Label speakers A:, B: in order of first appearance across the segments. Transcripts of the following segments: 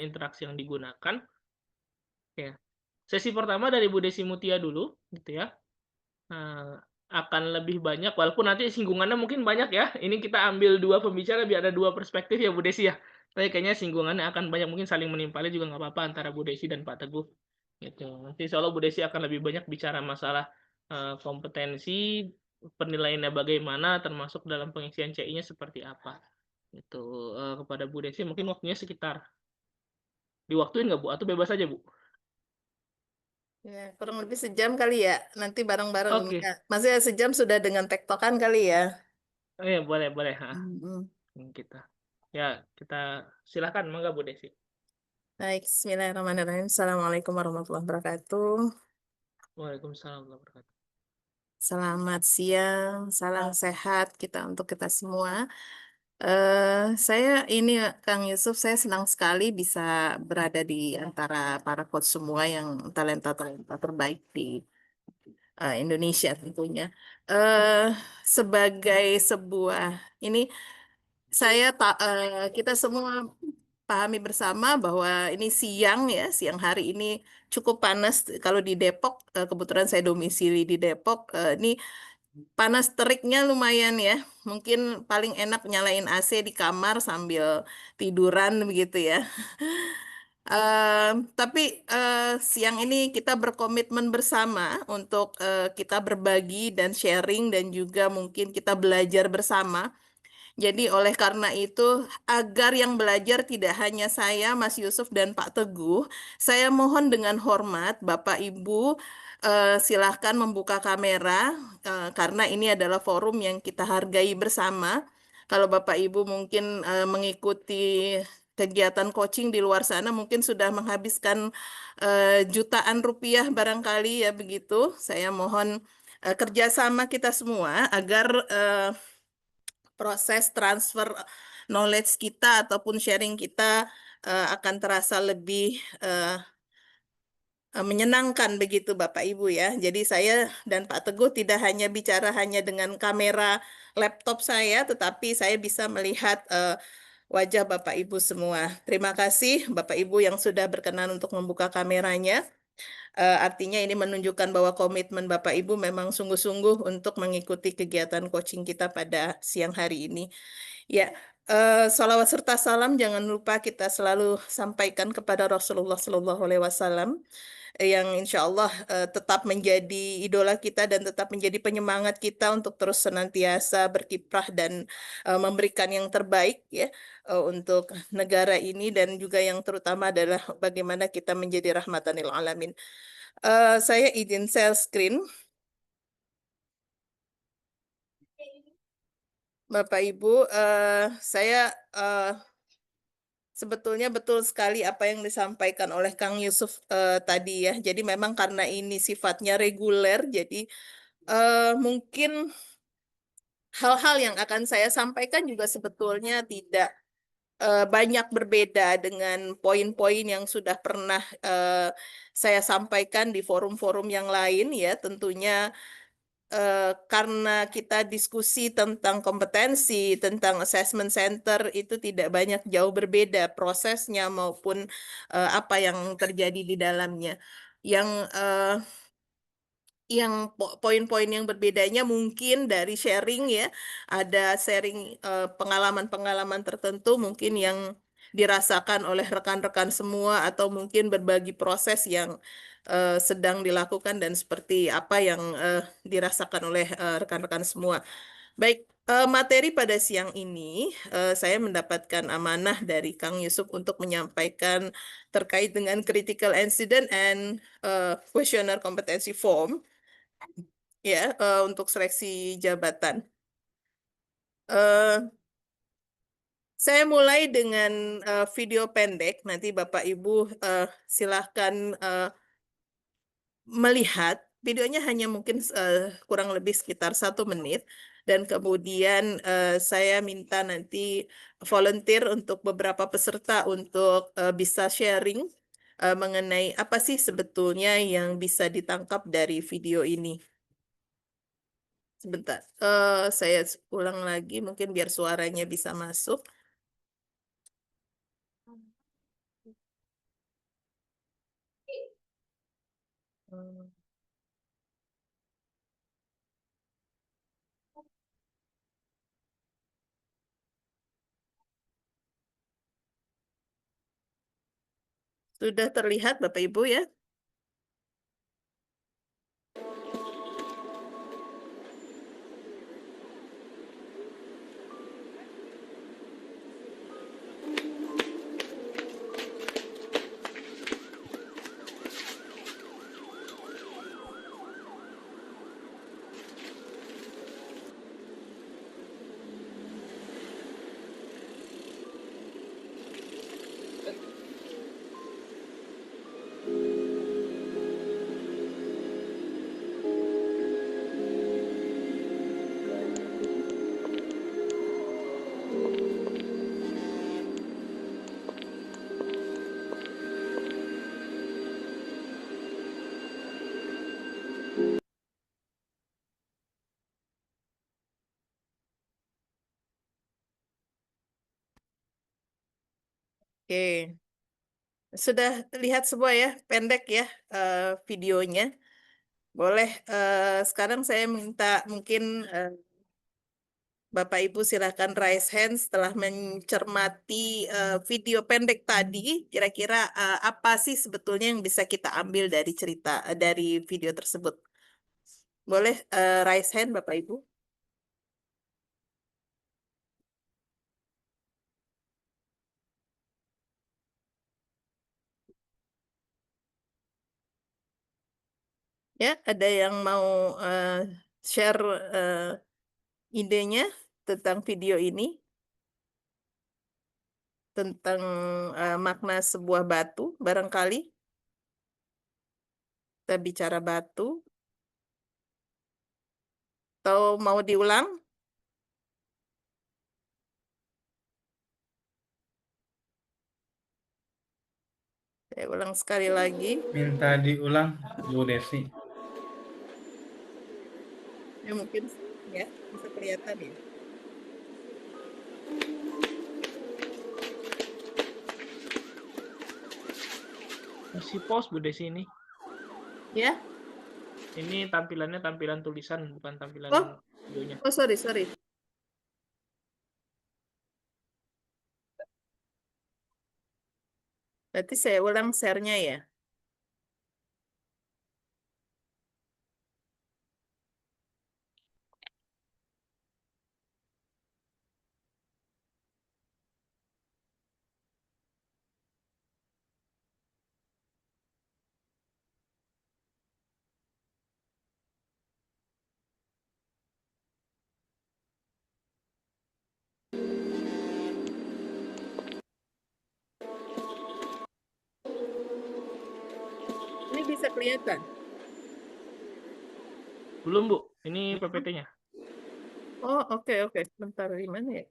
A: interaksi yang digunakan, ya. Sesi pertama dari Bu Desi Mutia dulu, gitu ya, eee, akan lebih banyak walaupun nanti singgungannya mungkin banyak ya, ini kita ambil 2 pembicara biar ada 2 perspektif ya Bu Desi ya. Tapi kayaknya singgungannya akan banyak, mungkin saling menimpali juga nggak apa-apa antara Bu Desi dan Pak Teguh, gitu. Nanti insya Allah Bu Desi akan lebih banyak bicara masalah, kompetensi, penilaiannya bagaimana, termasuk dalam pengisian CI-nya seperti apa, gitu. Kepada Bu Desi mungkin waktunya sekitar diwaktuin nggak Bu? Atau bebas aja Bu?
B: Ya, kurang lebih sejam kali ya. Nanti bareng-bareng ini
A: Oke.
B: ya. Maksudnya sejam sudah dengan tektokan kali ya.
A: Oh iya, boleh boleh, heeh,
B: Mm-mm.
A: kita. Ya, kita silakan, mangga Bu Desi.
B: Baik, Bismillahirrahmanirrahim. Assalamualaikum warahmatullahi wabarakatuh.
A: Waalaikumsalam warahmatullahi wabarakatuh.
B: Selamat siang, salam sehat kita untuk kita semua. Saya ini Kang Yusuf, saya senang sekali bisa berada di antara para coach semua yang talenta-talenta terbaik di Indonesia tentunya. eh Sebagai sebuah ini kita semua pahami bersama bahwa ini siang ya, siang hari ini cukup panas. Kalau di Depok, kebetulan saya domisili di Depok, ini panas teriknya lumayan ya. Mungkin paling enak nyalain AC di kamar sambil tiduran begitu ya. Tapi siang ini kita berkomitmen bersama untuk kita berbagi dan sharing dan juga mungkin kita belajar bersama. Jadi oleh karena itu, agar yang belajar tidak hanya saya, Mas Yusuf dan Pak Teguh, saya mohon dengan hormat Bapak Ibu, silahkan membuka kamera karena ini adalah forum yang kita hargai bersama. Kalau Bapak Ibu mungkin mengikuti kegiatan coaching di luar sana, mungkin sudah menghabiskan jutaan rupiah barangkali ya begitu. Saya mohon kerjasama kita semua agar proses transfer knowledge kita ataupun sharing kita akan terasa lebih menyenangkan begitu Bapak Ibu ya. Jadi saya dan Pak Teguh tidak hanya bicara hanya dengan kamera laptop saya, tetapi saya bisa melihat wajah Bapak Ibu semua. Terima kasih Bapak Ibu yang sudah berkenan untuk membuka kameranya. Artinya ini menunjukkan bahwa komitmen Bapak Ibu memang sungguh-sungguh untuk mengikuti kegiatan coaching kita pada siang hari ini. Ya, salawat serta salam jangan lupa kita selalu sampaikan kepada Rasulullah Shallallahu Alaihi Wasallam yang insya Allah tetap menjadi idola kita dan tetap menjadi penyemangat kita untuk terus senantiasa berkiprah dan memberikan yang terbaik ya untuk negara ini dan juga yang terutama adalah bagaimana kita menjadi rahmatan lil alamin. Saya izin share screen, Bapak Ibu. Saya eh, Sebetulnya betul sekali apa yang disampaikan oleh Kang Yusuf tadi ya. Jadi memang karena ini sifatnya reguler, jadi mungkin hal-hal yang akan saya sampaikan juga sebetulnya tidak banyak berbeda dengan poin-poin yang sudah pernah saya sampaikan di forum-forum yang lain ya. Tentunya karena kita diskusi tentang kompetensi, tentang assessment center itu tidak banyak jauh berbeda prosesnya maupun apa yang terjadi di dalamnya. Yang eh, poin-poin yang berbedanya mungkin dari sharing ya, ada sharing pengalaman-pengalaman tertentu mungkin yang dirasakan oleh rekan-rekan semua atau mungkin berbagi proses yang sedang dilakukan dan seperti apa yang dirasakan oleh rekan-rekan semua. Baik, materi pada siang ini saya mendapatkan amanah dari Kang Yusuf untuk menyampaikan terkait dengan critical incident and questionnaire competency form ya untuk seleksi jabatan. Eh, saya mulai dengan video pendek. Nanti Bapak Ibu silahkan melihat videonya hanya mungkin kurang lebih sekitar 1 menit. Dan kemudian saya minta nanti volunteer untuk beberapa peserta untuk bisa sharing mengenai apa sih sebetulnya yang bisa ditangkap dari video ini. Sebentar, saya ulang lagi mungkin biar suaranya bisa masuk. Sudah terlihat Bapak Ibu ya? Oke, sudah lihat semua ya, pendek ya videonya. Boleh, sekarang saya minta mungkin Bapak Ibu silakan raise hand setelah mencermati video pendek tadi. Kira-kira apa sih sebetulnya yang bisa kita ambil dari cerita dari video tersebut? Boleh raise hand Bapak Ibu? Ya, ada yang mau share idenya tentang video ini, tentang makna sebuah batu, barangkali kita bicara batu, atau mau diulang? Saya ulang sekali lagi.
C: Minta diulang, Bu Desi.
B: Ya mungkin ya bisa kelihatan ya.
A: Masih pause Bu Desi ini.
B: Ya.
A: Ini tampilannya tampilan tulisan, bukan tampilan
B: Oh,
A: videonya.
B: oh sorry. Berarti saya ulang share-nya ya. Ini bisa kelihatan.
A: Belum Bu, ini PPT-nya.
B: Oh, oke. Bentar, di mana ya?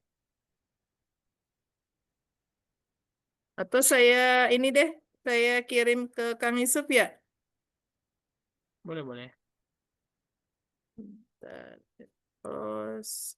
B: Atau saya ini deh, saya kirim ke Kang Yusuf ya.
A: Boleh.
B: Bentar. Terus,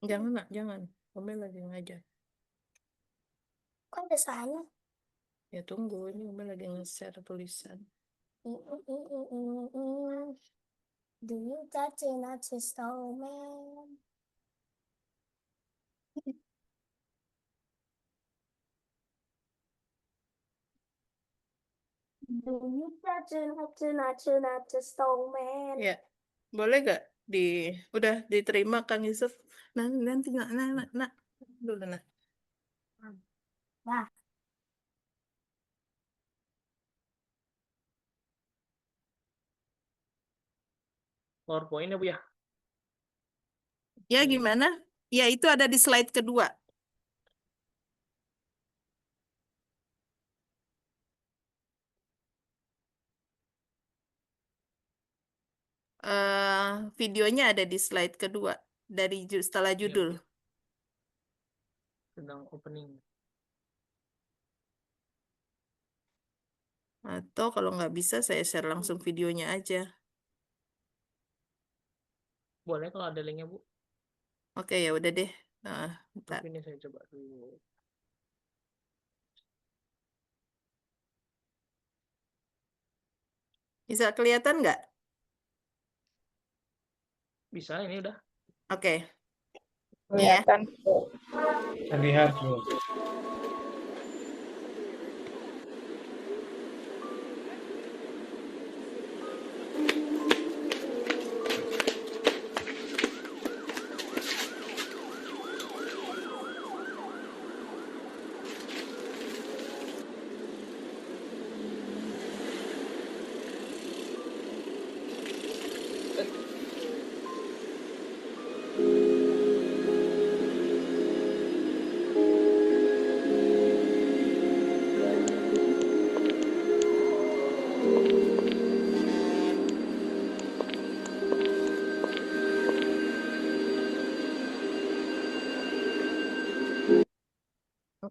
B: jangan nak, jangan. Kamu lagi ngajar.
D: Kok ada saya?
B: Ya tunggu, ini Kamu lagi nge-share tulisan.
D: Do you touch it, not to snowman? Do you touch it, not to snowman?
B: Ya, boleh gak udah diterima Kang Yusuf? Nanti nak, dulu nak.
D: Nah,
A: PowerPoint ya Bu ya.
B: Ya gimana? Ya itu ada di slide kedua. Videonya ada di slide kedua. dari setelah
A: Iya,
B: judul.
A: sedang opening.
B: Atau kalau nggak bisa saya share langsung videonya aja.
A: Boleh kalau ada linknya, Bu.
B: Oke, ya udah deh. Nah, bentar.
A: Tapi ini saya coba dulu.
B: Bisa kelihatan nggak?
A: Bisa, ini udah.
B: Oke. Ini ya.
E: Kelihatan.
C: Terlihat, Bu.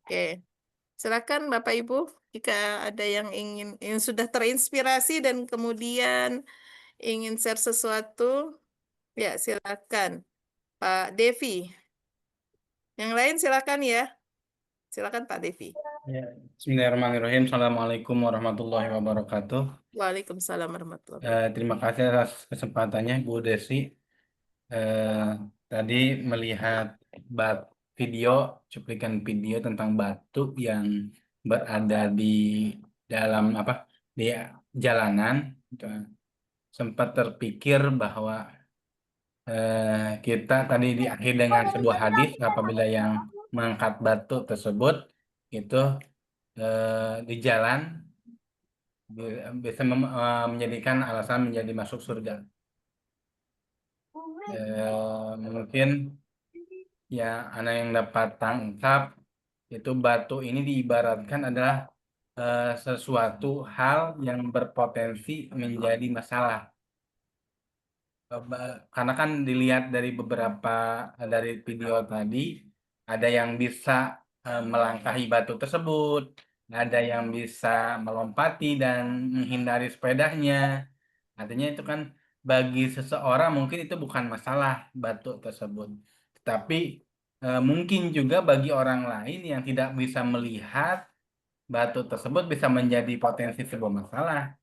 B: Oke. Silakan Bapak Ibu, jika ada yang sudah terinspirasi dan kemudian ingin share sesuatu, ya silakan. Pak Devi. Yang lain silakan ya. Silakan Pak Devi.
C: Ya. Bismillahirrahmanirrahim. Assalamualaikum warahmatullahi wabarakatuh.
B: Waalaikumsalam warahmatullahi wabarakatuh.
C: Terima kasih atas kesempatannya, Bu Desi. Tadi melihat cuplikan video tentang batu yang berada di dalam di jalanan. Sempat terpikir bahwa kita tadi diakhiri dengan sebuah hadis apabila yang mengangkat batu tersebut itu di jalan bisa menjadikan alasan menjadi masuk surga. Mungkin ya anak yang dapat tangkap itu batu ini diibaratkan adalah sesuatu hal yang berpotensi menjadi masalah. Karena kan dilihat dari dari video tadi ada yang bisa melangkahi batu tersebut, ada yang bisa melompati dan menghindari sepedanya. Artinya itu kan bagi seseorang mungkin itu bukan masalah batu tersebut. Tetapi mungkin juga bagi orang lain yang tidak bisa melihat batu tersebut bisa menjadi potensi sebuah masalah.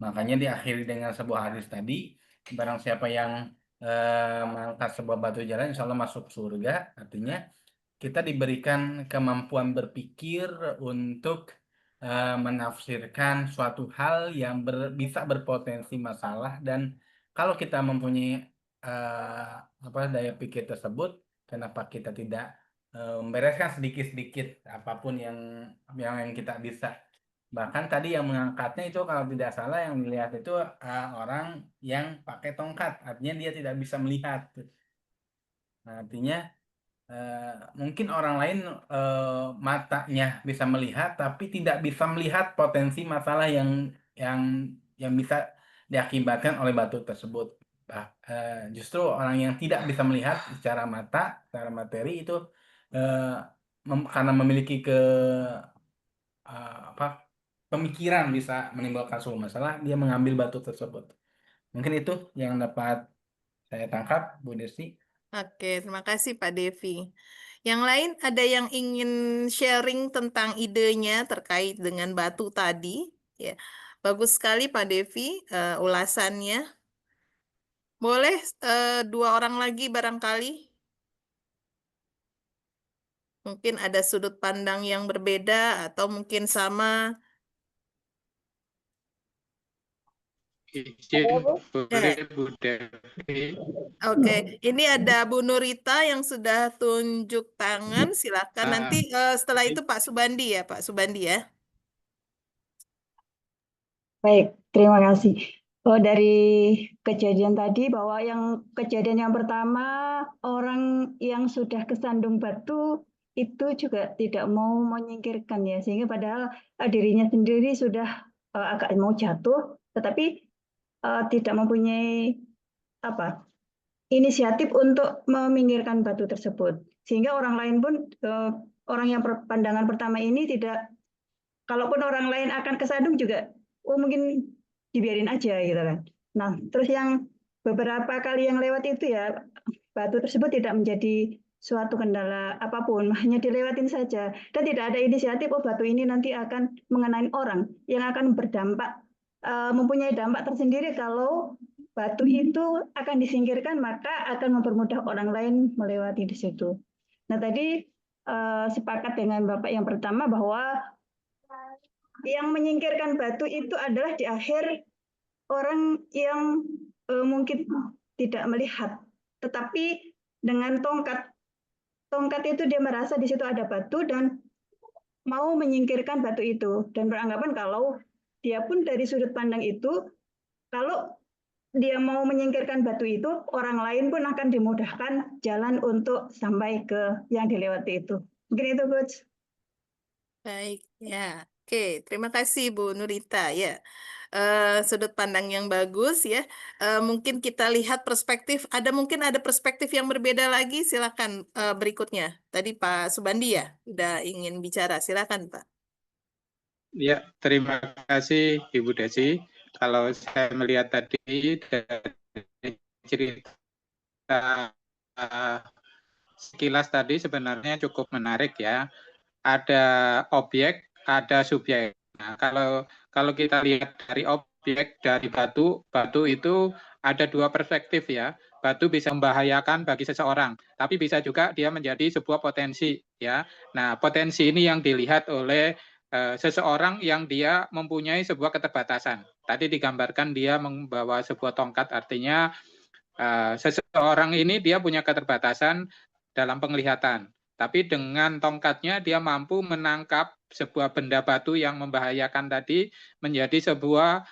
C: Makanya diakhiri dengan sebuah hadis tadi, barang siapa yang mengangkat sebuah batu jalan, insya Allah masuk surga. Artinya kita diberikan kemampuan berpikir untuk menafsirkan suatu hal yang bisa berpotensi masalah, dan kalau kita mempunyai daya pikir tersebut, kenapa kita tidak membereskan sedikit-sedikit apapun yang kita bisa. Bahkan tadi yang mengangkatnya itu kalau tidak salah yang dilihat itu orang yang pakai tongkat, artinya dia tidak bisa melihat. Nah, artinya mungkin orang lain matanya bisa melihat tapi tidak bisa melihat potensi masalah yang bisa diakibatkan oleh batu tersebut. Justru orang yang tidak bisa melihat secara mata, secara materi itu karena memiliki pemikiran bisa menimbulkan suatu masalah, dia mengambil batu tersebut. Mungkin itu yang dapat saya tangkap, Bu Desi.
B: Oke, terima kasih Pak Devi. Yang lain ada yang ingin sharing tentang idenya terkait dengan batu tadi? Ya, bagus sekali Pak Devi ulasannya. Boleh dua orang lagi barangkali? Mungkin ada sudut pandang yang berbeda atau mungkin sama.
F: Izin boleh
B: Ya.
F: Bu Devi.
B: Oke, ini ada Bu Nurita yang sudah tunjuk tangan. Silakan nanti setelah itu Pak Subandi ya, Pak Subandi ya.
E: Baik, terima kasih. Dari kejadian tadi bahwa kejadian yang pertama orang yang sudah kesandung batu itu juga tidak mau menyingkirkan ya, sehingga padahal dirinya sendiri sudah agak mau jatuh, tetapi tidak mempunyai inisiatif untuk meminggirkan batu tersebut. Sehingga orang lain pun, orang yang pandangan pertama ini tidak, kalaupun orang lain akan kesandung juga, oh mungkin dibiarin aja gitu kan. Nah, terus yang beberapa kali yang lewat itu ya, batu tersebut tidak menjadi suatu kendala apapun, hanya dilewatin saja. Dan tidak ada inisiatif, oh batu ini nanti akan mengenai orang, yang akan berdampak, mempunyai dampak tersendiri kalau batu itu akan disingkirkan, maka akan mempermudah orang lain melewati di situ. Nah, tadi sepakat dengan Bapak yang pertama bahwa yang menyingkirkan batu itu adalah di akhir orang yang mungkin tidak melihat, tetapi dengan tongkat itu dia merasa di situ ada batu dan mau menyingkirkan batu itu, dan beranggapan kalau dia pun dari sudut pandang itu, kalau dia mau menyingkirkan batu itu, orang lain pun akan dimudahkan jalan untuk sampai ke yang dilewati itu. Mungkin itu, Coach.
B: Baik, ya. Oke, terima kasih Bu Nurita ya. Sudut pandang yang bagus ya. Mungkin kita lihat perspektif, mungkin ada perspektif yang berbeda lagi. Silakan berikutnya. Tadi Pak Subandi ya, udah ingin bicara. Silakan Pak.
F: Ya, terima kasih Ibu Desi. Kalau saya melihat tadi dari cerita sekilas tadi sebenarnya cukup menarik ya. Ada objek, ada subjek. Nah, kalau kita lihat dari objek, dari batu itu ada dua perspektif ya. Batu bisa membahayakan bagi seseorang, tapi bisa juga dia menjadi sebuah potensi ya. Nah, potensi ini yang dilihat oleh seseorang yang dia mempunyai sebuah keterbatasan. Tadi digambarkan dia membawa sebuah tongkat, artinya seseorang ini dia punya keterbatasan dalam penglihatan. Tapi dengan tongkatnya dia mampu menangkap sebuah benda batu yang membahayakan tadi menjadi sebuah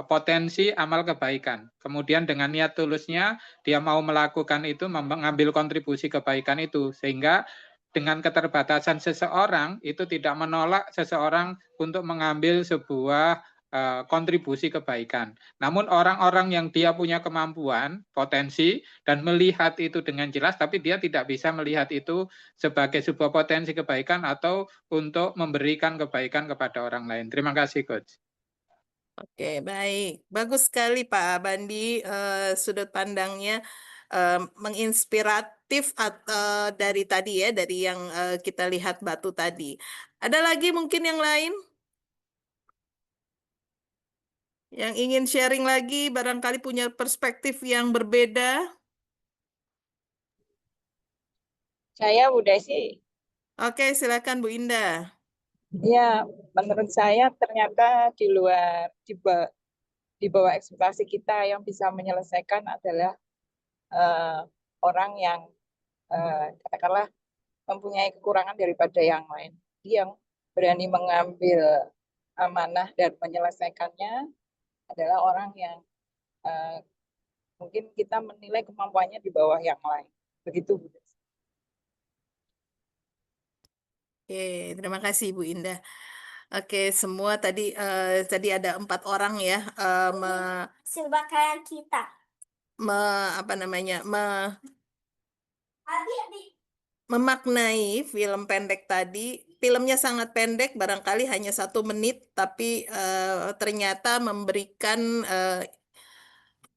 F: potensi amal kebaikan. Kemudian dengan niat tulusnya dia mau melakukan itu, mengambil kontribusi kebaikan itu. Sehingga dengan keterbatasan seseorang itu tidak menolak seseorang untuk mengambil sebuah kontribusi kebaikan. Namun orang-orang yang dia punya kemampuan, potensi, dan melihat itu dengan jelas, tapi dia tidak bisa melihat itu sebagai sebuah potensi kebaikan atau untuk memberikan kebaikan kepada orang lain. Terima kasih, Coach.
B: Oke, baik. Bagus sekali Pak Bandi, sudut pandangnya menginspiratif dari tadi ya, dari yang kita lihat batu tadi. Ada lagi mungkin yang lain? Yang ingin sharing lagi, barangkali punya perspektif yang berbeda.
G: Saya Bu Desi.
B: Oke, silakan Bu Indah.
G: Ya, menurut saya ternyata di bawah ekspektasi kita yang bisa menyelesaikan adalah orang yang katakanlah mempunyai kekurangan daripada yang lain. Dia yang berani mengambil amanah dan menyelesaikannya adalah orang yang mungkin kita menilai kemampuannya di bawah yang lain. Begitu Bu Desi.
B: Oke, terima kasih Bu Indah. Oke, semua tadi ada 4 orang ya
D: Sebagai kita.
B: memaknai film pendek tadi. Filmnya sangat pendek, barangkali hanya 1 menit, tapi ternyata memberikan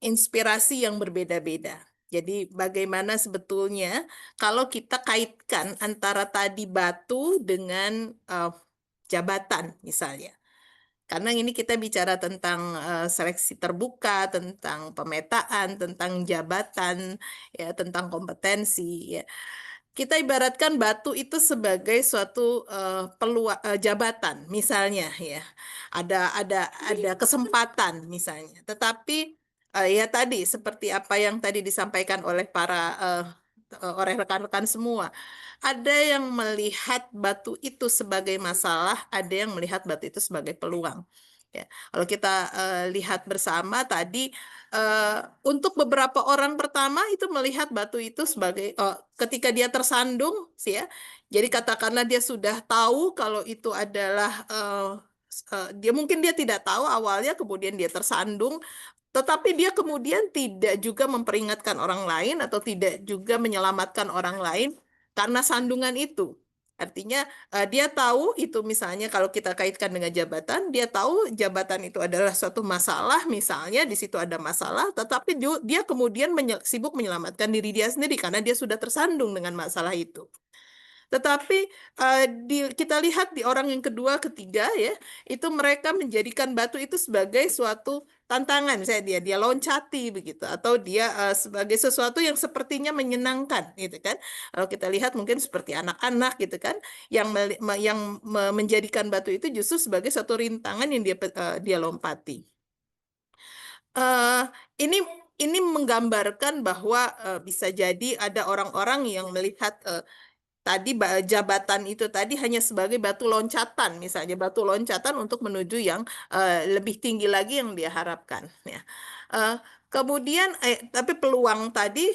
B: inspirasi yang berbeda-beda. Jadi bagaimana sebetulnya kalau kita kaitkan antara tadi batu dengan jabatan misalnya. Karena ini kita bicara tentang seleksi terbuka, tentang pemetaan, tentang jabatan, ya, tentang kompetensi. Ya. Kita ibaratkan batu itu sebagai suatu jabatan, misalnya, ya, ada kesempatan, misalnya. Tetapi ya tadi seperti apa yang tadi disampaikan oleh oleh rekan-rekan semua. Ada yang melihat batu itu sebagai masalah, ada yang melihat batu itu sebagai peluang. Ya, kalau kita lihat bersama tadi, untuk beberapa orang pertama itu melihat batu itu sebagai ketika dia tersandung, ya. Jadi katakanlah dia sudah tahu kalau itu adalah dia mungkin dia tidak tahu awalnya, kemudian dia tersandung. tetapi dia kemudian tidak juga memperingatkan orang lain atau tidak juga menyelamatkan orang lain karena sandungan itu. Artinya dia tahu itu, misalnya kalau kita kaitkan dengan jabatan, dia tahu jabatan itu adalah suatu masalah, misalnya di situ ada masalah, tetapi dia kemudian sibuk menyelamatkan diri dia sendiri karena dia sudah tersandung dengan masalah itu. Tetapi kita lihat di orang yang kedua, ketiga ya, itu mereka menjadikan batu itu sebagai suatu tantangan, misalnya dia loncati begitu, atau dia sebagai sesuatu yang sepertinya menyenangkan, gitu kan? Kalau kita lihat mungkin seperti anak-anak gitu kan, yang menjadikan batu itu justru sebagai suatu rintangan yang dia lompati. Ini menggambarkan bahwa bisa jadi ada orang-orang yang melihat tadi jabatan itu tadi hanya sebagai batu loncatan, misalnya batu loncatan untuk menuju yang lebih tinggi lagi yang dia harapkan. Ya. Kemudian, tapi peluang tadi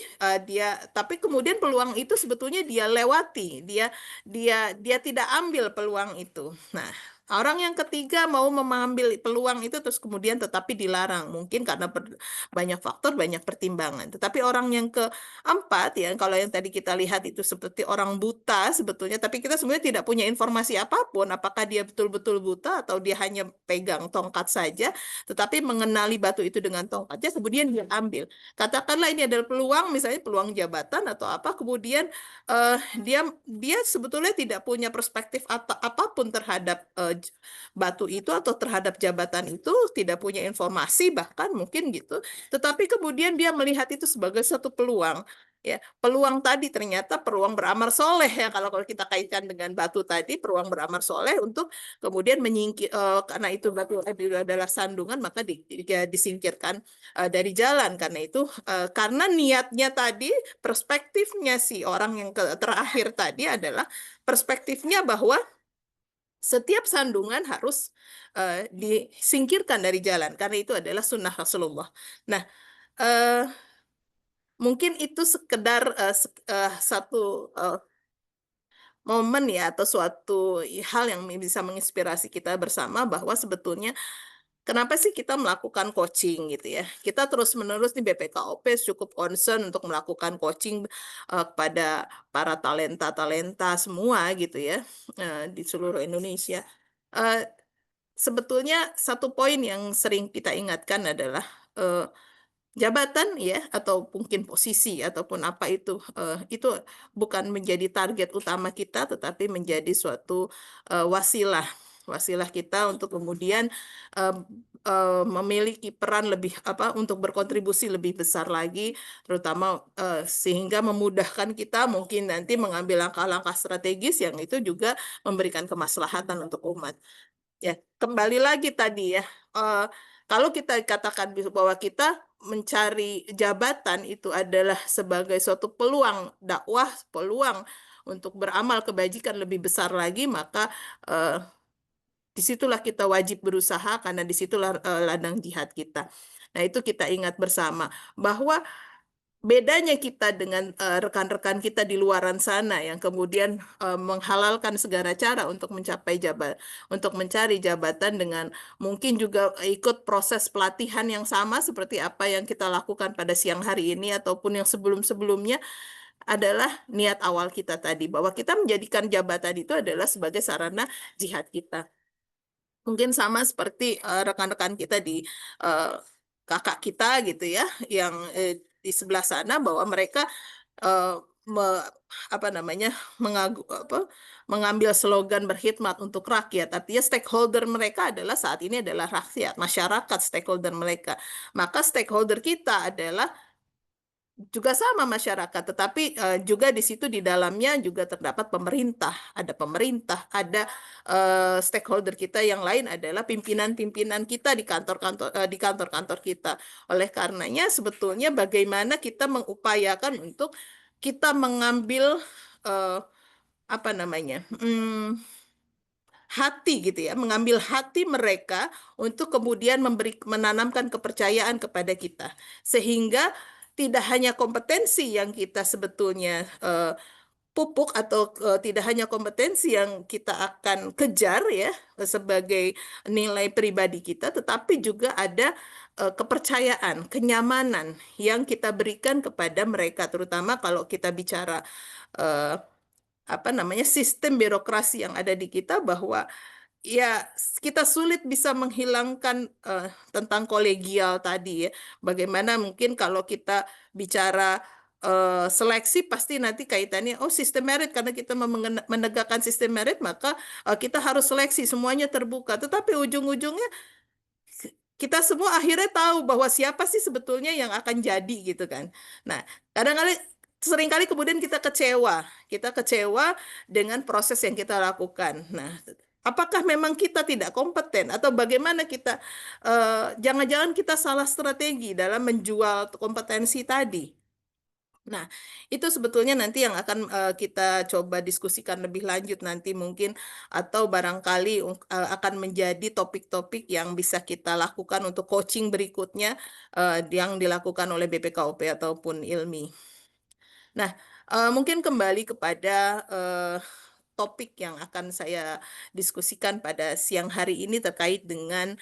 B: tapi kemudian peluang itu sebetulnya dia lewati, dia tidak ambil peluang itu. Nah, orang yang ketiga mau mengambil peluang itu terus kemudian tetapi dilarang, mungkin karena banyak faktor, banyak pertimbangan. Tetapi orang yang keempat ya, kalau yang tadi kita lihat itu seperti orang buta sebetulnya, tapi kita sebenarnya tidak punya informasi apapun, apakah dia betul-betul buta atau dia hanya pegang tongkat saja, tetapi mengenali batu itu dengan tongkatnya, kemudian dia ambil. Katakanlah ini adalah peluang, misalnya peluang jabatan atau apa, kemudian dia sebetulnya tidak punya perspektif apapun terhadap batu itu atau terhadap jabatan itu, tidak punya informasi bahkan mungkin gitu. Tetapi kemudian dia melihat itu sebagai satu peluang. Ya, peluang tadi ternyata peluang beramal soleh ya, kalau kita kaitkan dengan batu tadi, peluang beramal soleh untuk kemudian menyingkir, karena itu batu itu adalah sandungan, maka disingkirkan dari jalan. Karena itu karena niatnya tadi, perspektifnya si orang yang terakhir tadi adalah perspektifnya bahwa setiap sandungan harus disingkirkan dari jalan, karena itu adalah sunnah Rasulullah. Nah, mungkin itu sekedar satu momen ya, atau suatu hal yang bisa menginspirasi kita bersama bahwa sebetulnya kenapa sih kita melakukan coaching gitu ya. Kita terus-menerus di BPKOP cukup concern untuk melakukan coaching kepada para talenta-talenta semua gitu ya, di seluruh Indonesia. Sebetulnya satu poin yang sering kita ingatkan adalah jabatan ya, atau mungkin posisi ataupun apa itu bukan menjadi target utama kita, tetapi menjadi suatu wasilah kita untuk kemudian memiliki peran lebih untuk berkontribusi lebih besar lagi, terutama sehingga memudahkan kita mungkin nanti mengambil langkah-langkah strategis yang itu juga memberikan kemaslahatan untuk umat. Ya, kembali lagi tadi ya, kalau kita katakan bahwa kita mencari jabatan itu adalah sebagai suatu peluang dakwah, peluang untuk beramal kebajikan lebih besar lagi, maka disitulah kita wajib berusaha, karena disitulah ladang jihad kita. Nah, itu kita ingat bersama bahwa bedanya kita dengan rekan-rekan kita di luaran sana yang kemudian menghalalkan segala cara untuk untuk mencari jabatan, dengan mungkin juga ikut proses pelatihan yang sama seperti apa yang kita lakukan pada siang hari ini ataupun yang sebelum-sebelumnya, adalah niat awal kita tadi bahwa kita menjadikan jabatan itu adalah sebagai sarana jihad kita. Mungkin sama seperti rekan-rekan kita di kakak kita gitu ya, yang di sebelah sana, bahwa mereka mengambil slogan berkhidmat untuk rakyat. Artinya stakeholder mereka adalah saat ini adalah rakyat, masyarakat stakeholder mereka. Maka stakeholder kita adalah juga sama masyarakat, tetapi juga di situ di dalamnya juga terdapat pemerintah, ada stakeholder kita yang lain adalah pimpinan-pimpinan kita di kantor-kantor kita. Oleh karenanya sebetulnya bagaimana kita mengupayakan untuk kita mengambil hati gitu ya, mengambil hati mereka untuk kemudian menanamkan kepercayaan kepada kita, sehingga tidak hanya kompetensi yang kita sebetulnya pupuk atau tidak hanya kompetensi yang kita akan kejar ya sebagai nilai pribadi kita, tetapi juga ada kepercayaan, kenyamanan yang kita berikan kepada mereka, terutama kalau kita bicara eh, apa namanya sistem birokrasi yang ada di kita, bahwa ya kita sulit bisa menghilangkan tentang kolegial tadi ya. Bagaimana mungkin kalau kita bicara seleksi, pasti nanti kaitannya sistem merit, karena kita menegakkan sistem merit maka kita harus seleksi, semuanya terbuka. Tetapi ujung-ujungnya kita semua akhirnya tahu bahwa siapa sih sebetulnya yang akan jadi gitu kan. Nah, kadang-kadang seringkali kemudian kita kecewa dengan proses yang kita lakukan. Nah, apakah memang kita tidak kompeten atau bagaimana kita jangan-jangan kita salah strategi dalam menjual kompetensi tadi. Nah, itu sebetulnya nanti yang akan kita coba diskusikan lebih lanjut nanti mungkin, atau barangkali akan menjadi topik-topik yang bisa kita lakukan untuk coaching berikutnya yang dilakukan oleh BPKOP ataupun ILMI. Nah, mungkin kembali kepada topik yang akan saya diskusikan pada siang hari ini terkait dengan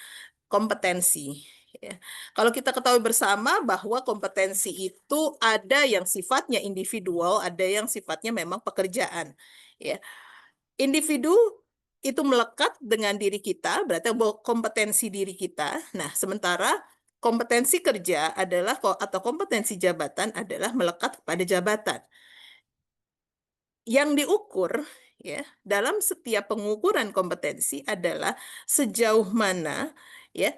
B: kompetensi. Ya. Kalau kita ketahui bersama bahwa kompetensi itu ada yang sifatnya individual, ada yang sifatnya memang pekerjaan. Ya. Individu itu melekat dengan diri kita, berarti bahwa kompetensi diri kita. Nah, sementara kompetensi kerja adalah atau kompetensi jabatan adalah melekat pada jabatan. Yang diukur ya dalam setiap pengukuran kompetensi adalah sejauh mana ya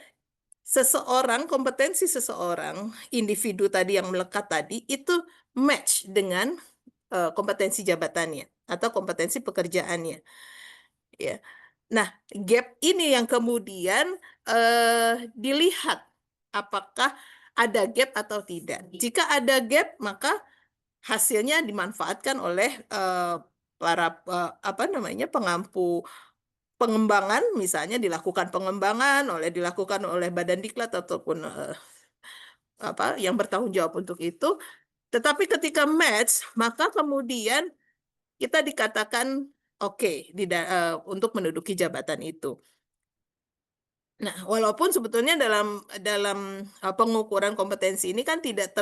B: kompetensi seseorang, individu tadi yang melekat tadi, itu match dengan kompetensi jabatannya atau kompetensi pekerjaannya. Ya. Nah, gap ini yang kemudian dilihat apakah ada gap atau tidak. Jika ada gap, maka hasilnya dimanfaatkan oleh para pengampu pengembangan, misalnya dilakukan oleh Badan Diklat ataupun yang bertanggung jawab untuk itu. Tetapi ketika match, maka kemudian kita dikatakan oke untuk menduduki jabatan itu. Nah, walaupun sebetulnya dalam pengukuran kompetensi ini kan tidak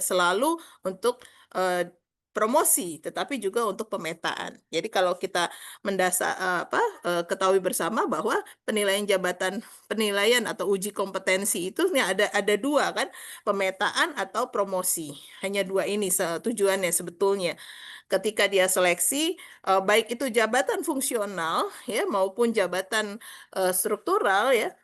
B: selalu untuk promosi, tetapi juga untuk pemetaan. Jadi kalau kita ketahui bersama bahwa penilaian atau uji kompetensi itu ada dua kan, pemetaan atau promosi. Hanya dua ini tujuannya sebetulnya. Ketika dia seleksi, baik itu jabatan fungsional ya maupun jabatan struktural ya,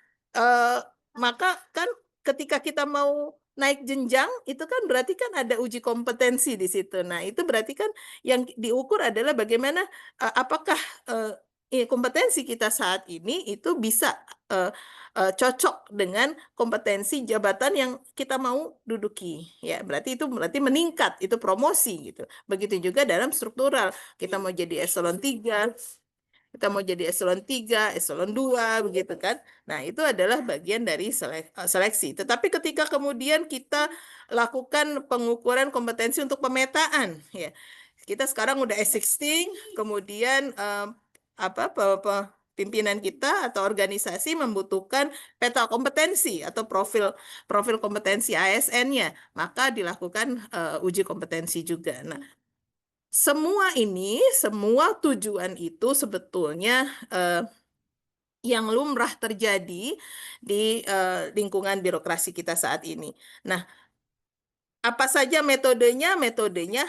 B: maka kan ketika kita mau naik jenjang itu kan berarti kan ada uji kompetensi di situ. Nah, itu berarti kan yang diukur adalah bagaimana apakah kompetensi kita saat ini itu bisa cocok dengan kompetensi jabatan yang kita mau duduki. Ya, berarti meningkat, itu promosi gitu. Begitu juga dalam struktural. Kita mau jadi eselon 3, kita mau jadi eselon 3, eselon 2, begitu kan. Nah, itu adalah bagian dari seleksi. Tetapi ketika kemudian kita lakukan pengukuran kompetensi untuk pemetaan, ya, kita sekarang udah S16, kemudian pimpinan kita atau organisasi membutuhkan peta kompetensi atau profil kompetensi ASN-nya, maka dilakukan uji kompetensi juga. Nah, semua tujuan itu sebetulnya yang lumrah terjadi di lingkungan birokrasi kita saat ini. Nah, apa saja metodenya? Metodenya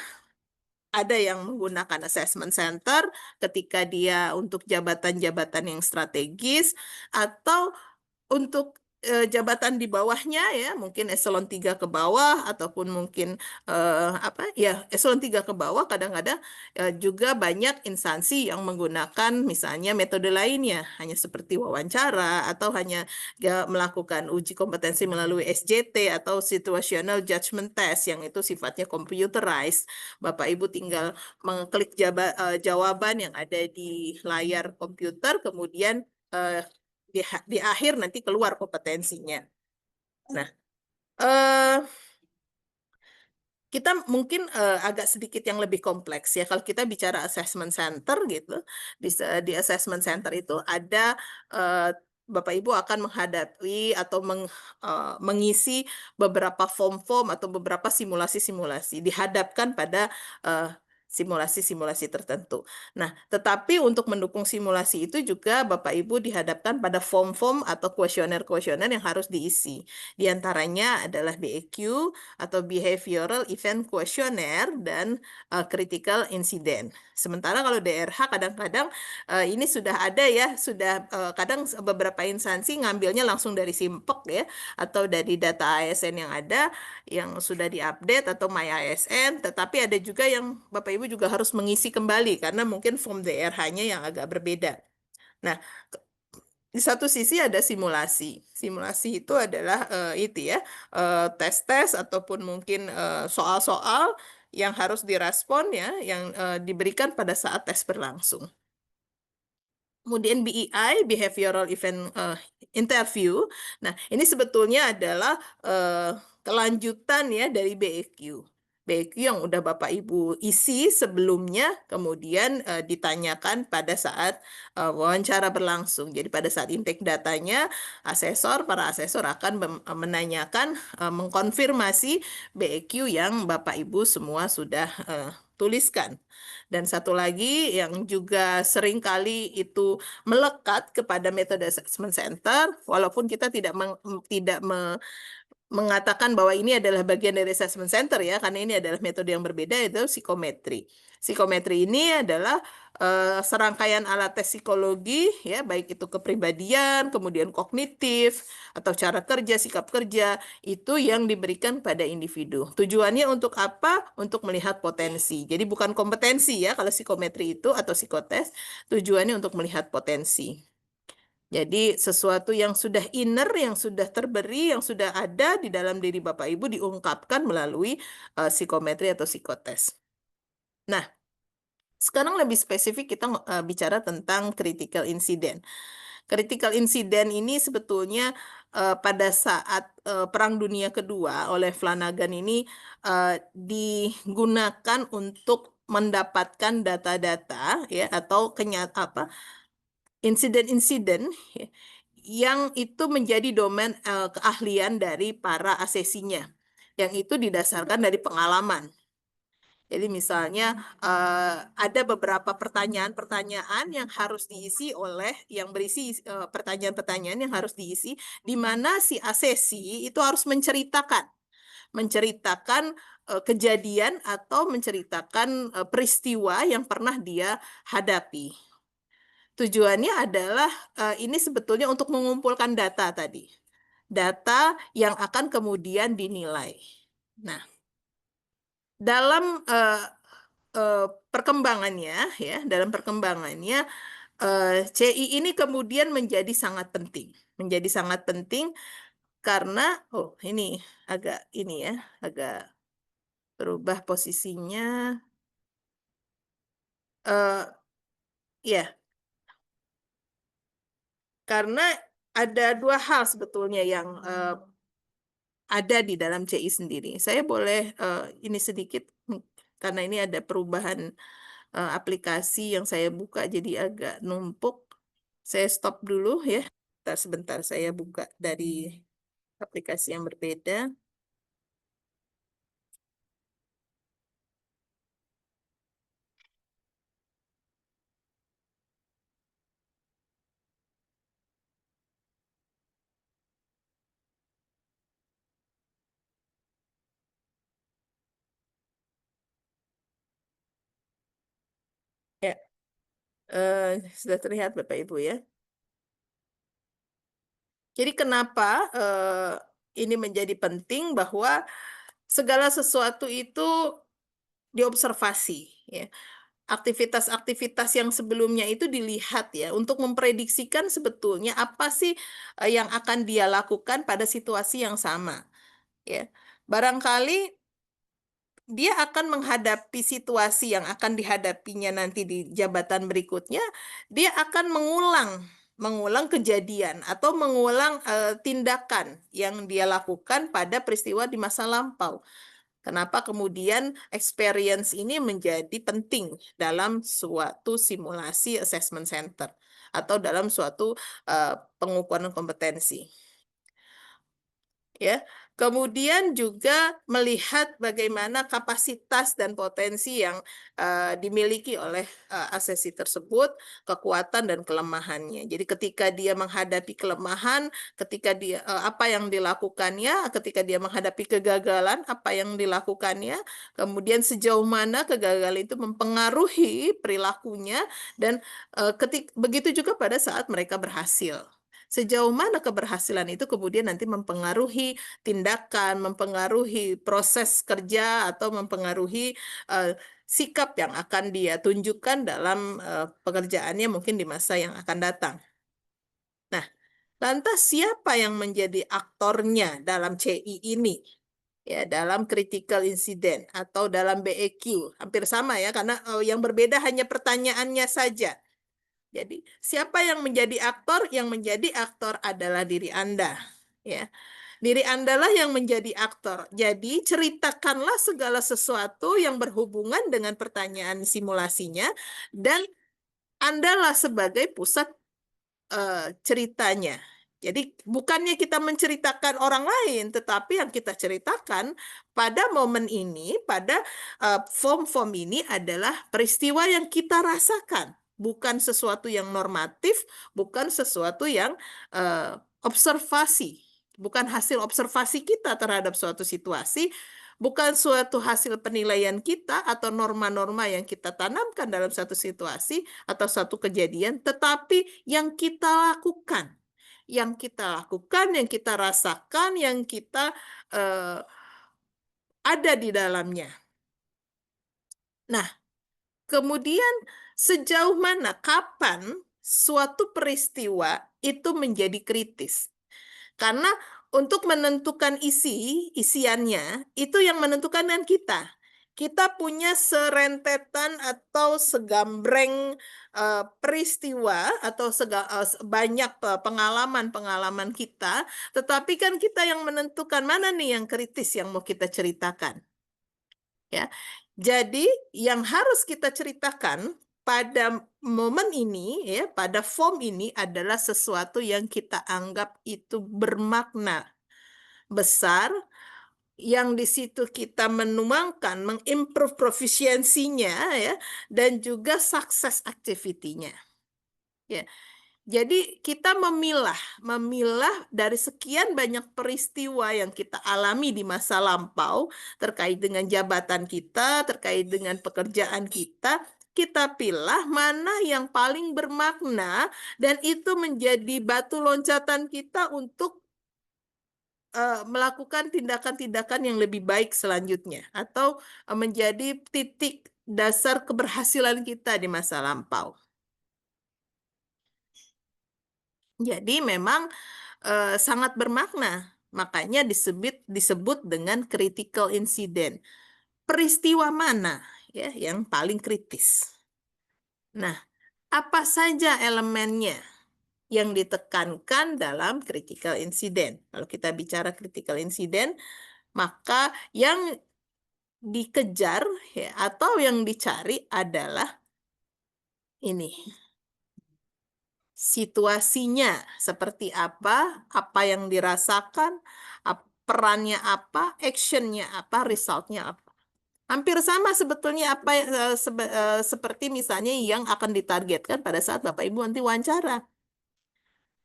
B: ada yang menggunakan assessment center ketika dia untuk jabatan-jabatan yang strategis, atau untuk jabatan di bawahnya ya, mungkin eselon 3 ke bawah, ataupun mungkin eselon 3 ke bawah. Kadang-kadang juga banyak instansi yang menggunakan misalnya metode lainnya, hanya seperti wawancara atau hanya melakukan uji kompetensi melalui SJT atau situational judgment test yang itu sifatnya computerized. Bapak Ibu tinggal mengklik jawaban yang ada di layar komputer, kemudian di akhir nanti keluar kompetensinya. Nah, kita mungkin agak sedikit yang lebih kompleks ya. Kalau kita bicara assessment center gitu, di assessment center itu ada Bapak Ibu akan menghadapi atau mengisi beberapa form-form atau beberapa simulasi-simulasi dihadapkan pada simulasi-simulasi tertentu. Nah, tetapi untuk mendukung simulasi itu juga Bapak Ibu dihadapkan pada form-form atau kuesioner-kuesioner yang harus diisi. Di antaranya adalah BEQ atau Behavioral Event Questionnaire dan Critical Incident. Sementara kalau DRH kadang-kadang ini sudah ada ya, sudah kadang beberapa instansi ngambilnya langsung dari SIMPEK ya, atau dari data ASN yang ada, yang sudah diupdate atau My ASN, tetapi ada juga yang Bapak Ibu juga harus mengisi kembali karena mungkin form DRH-nya yang agak berbeda. Nah, di satu sisi ada simulasi. Simulasi itu adalah itu ya, tes-tes ataupun mungkin soal-soal yang harus direspon ya, yang diberikan pada saat tes berlangsung. Kemudian BEI, Behavioral Event Interview. Nah, ini sebetulnya adalah kelanjutan ya dari BEQ. BEQ yang udah Bapak Ibu isi sebelumnya, kemudian ditanyakan pada saat wawancara berlangsung. Jadi pada saat intake datanya, para asesor akan menanyakan, mengkonfirmasi BEQ yang Bapak Ibu semua sudah tuliskan. Dan satu lagi yang juga sering kali itu melekat kepada metode assessment center, walaupun kita tidak mengatakan bahwa ini adalah bagian dari assessment center ya, karena ini adalah metode yang berbeda, itu psikometri. Psikometri ini adalah serangkaian alat tes psikologi ya, baik itu kepribadian, kemudian kognitif atau cara kerja, sikap kerja, itu yang diberikan pada individu. Tujuannya untuk apa? Untuk melihat potensi. Jadi bukan kompetensi ya kalau psikometri itu atau psikotes, tujuannya untuk melihat potensi. Jadi sesuatu yang sudah inner, yang sudah terberi, yang sudah ada di dalam diri Bapak Ibu diungkapkan melalui psikometri atau psikotes. Nah, sekarang lebih spesifik kita bicara tentang critical incident. Critical incident ini sebetulnya pada saat Perang Dunia Kedua oleh Flanagan ini digunakan untuk mendapatkan data-data ya, atau insiden-insiden ya, yang itu menjadi domain keahlian dari para asesinya, yang itu didasarkan dari pengalaman. Jadi misalnya ada beberapa pertanyaan-pertanyaan yang harus diisi yang berisi pertanyaan-pertanyaan yang harus diisi, di mana si asesi itu harus menceritakan kejadian atau menceritakan peristiwa yang pernah dia hadapi. Tujuannya adalah ini sebetulnya untuk mengumpulkan data tadi. Data yang akan kemudian dinilai. Nah, dalam perkembangannya ya, CI ini kemudian menjadi sangat penting. Menjadi sangat penting karena ini agak berubah posisinya. Ya. Karena ada dua hal sebetulnya yang ada di dalam CI sendiri. Saya boleh ini sedikit karena ini ada perubahan aplikasi yang saya buka jadi agak numpuk. Saya stop dulu ya. Sebentar saya buka dari aplikasi yang berbeda. Ya, sudah terlihat Bapak Ibu ya. Jadi kenapa ini menjadi penting bahwa segala sesuatu itu diobservasi ya. Aktivitas-aktivitas yang sebelumnya itu dilihat ya untuk memprediksikan sebetulnya apa sih yang akan dia lakukan pada situasi yang sama ya. Barangkali dia akan menghadapi situasi yang akan dihadapinya nanti di jabatan berikutnya, dia akan mengulang kejadian atau mengulang tindakan yang dia lakukan pada peristiwa di masa lampau. Kenapa kemudian experience ini menjadi penting dalam suatu simulasi assessment center atau dalam suatu pengukuran kompetensi. Ya, kemudian juga melihat bagaimana kapasitas dan potensi yang dimiliki oleh asesi tersebut, kekuatan dan kelemahannya. Jadi ketika dia menghadapi kelemahan, ketika dia apa yang dilakukannya, ketika dia menghadapi kegagalan, apa yang dilakukannya, kemudian sejauh mana kegagalan itu mempengaruhi perilakunya, dan begitu juga pada saat mereka berhasil. Sejauh mana keberhasilan itu kemudian nanti mempengaruhi tindakan, mempengaruhi proses kerja, atau mempengaruhi sikap yang akan dia tunjukkan dalam pekerjaannya mungkin di masa yang akan datang. Nah, lantas siapa yang menjadi aktornya dalam CI ini? Ya, dalam critical incident atau dalam BEQ. Hampir sama ya, karena yang berbeda hanya pertanyaannya saja. Jadi, siapa yang menjadi aktor? Yang menjadi aktor adalah diri Anda. Ya. Diri Anda lah yang menjadi aktor. Jadi, ceritakanlah segala sesuatu yang berhubungan dengan pertanyaan simulasinya, dan Anda lah sebagai pusat ceritanya. Jadi, bukannya kita menceritakan orang lain, tetapi yang kita ceritakan pada momen ini, pada form-form ini adalah peristiwa yang kita rasakan. Bukan sesuatu yang normatif, bukan sesuatu yang observasi. Bukan hasil observasi kita terhadap suatu situasi, bukan suatu hasil penilaian kita atau norma-norma yang kita tanamkan dalam satu situasi atau satu kejadian, tetapi yang kita lakukan. Yang kita lakukan, yang kita rasakan, yang kita ada di dalamnya. Nah, kemudian sejauh mana, kapan suatu peristiwa itu menjadi kritis? Karena untuk menentukan isiannya, itu yang menentukan kan kita. Kita punya serentetan atau segambreng peristiwa atau banyak pengalaman-pengalaman kita, tetapi kan kita yang menentukan mana nih yang kritis yang mau kita ceritakan. Ya. Jadi yang harus kita ceritakan pada momen ini, ya, pada form ini adalah sesuatu yang kita anggap itu bermakna besar, yang di situ kita menuangkan, mengimprove profisiensinya, ya, dan juga sukses activity-nya. Ya. Jadi kita memilah dari sekian banyak peristiwa yang kita alami di masa lampau terkait dengan jabatan kita, terkait dengan pekerjaan kita pilih mana yang paling bermakna, dan itu menjadi batu loncatan kita untuk melakukan tindakan-tindakan yang lebih baik selanjutnya, atau menjadi titik dasar keberhasilan kita di masa lampau. Jadi memang sangat bermakna, makanya disebut dengan critical incident. Peristiwa mana ya yang paling kritis? Nah, apa saja elemennya yang ditekankan dalam critical incident? Kalau kita bicara critical incident, maka yang dikejar ya, atau yang dicari adalah ini. Situasinya seperti apa yang dirasakan, perannya apa, actionnya apa, resultnya apa. Hampir sama sebetulnya seperti misalnya yang akan ditargetkan pada saat Bapak Ibu nanti wawancara.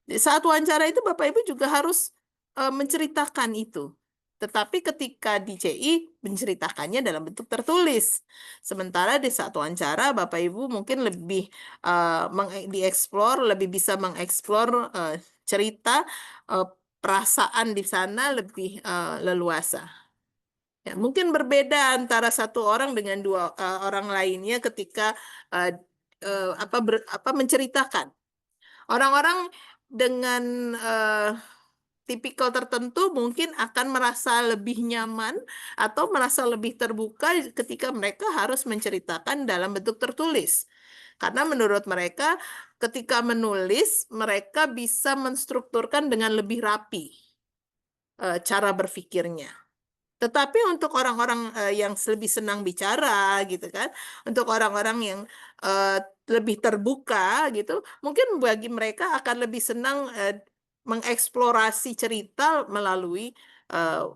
B: Di saat wawancara itu Bapak Ibu juga harus menceritakan itu. Tetapi ketika di CI menceritakannya dalam bentuk tertulis. Sementara di saat wawancara Bapak Ibu mungkin lebih lebih bisa mengeksplor cerita, perasaan di sana lebih leluasa. Ya, mungkin berbeda antara satu orang dengan dua orang lainnya ketika menceritakan. Orang-orang dengan tipikal tertentu mungkin akan merasa lebih nyaman atau merasa lebih terbuka ketika mereka harus menceritakan dalam bentuk tertulis. Karena menurut mereka ketika menulis, mereka bisa menstrukturkan dengan lebih rapi cara berpikirnya. Tetapi untuk orang-orang yang lebih senang bicara gitu kan, untuk orang-orang yang lebih terbuka gitu, mungkin bagi mereka akan lebih senang mengeksplorasi cerita melalui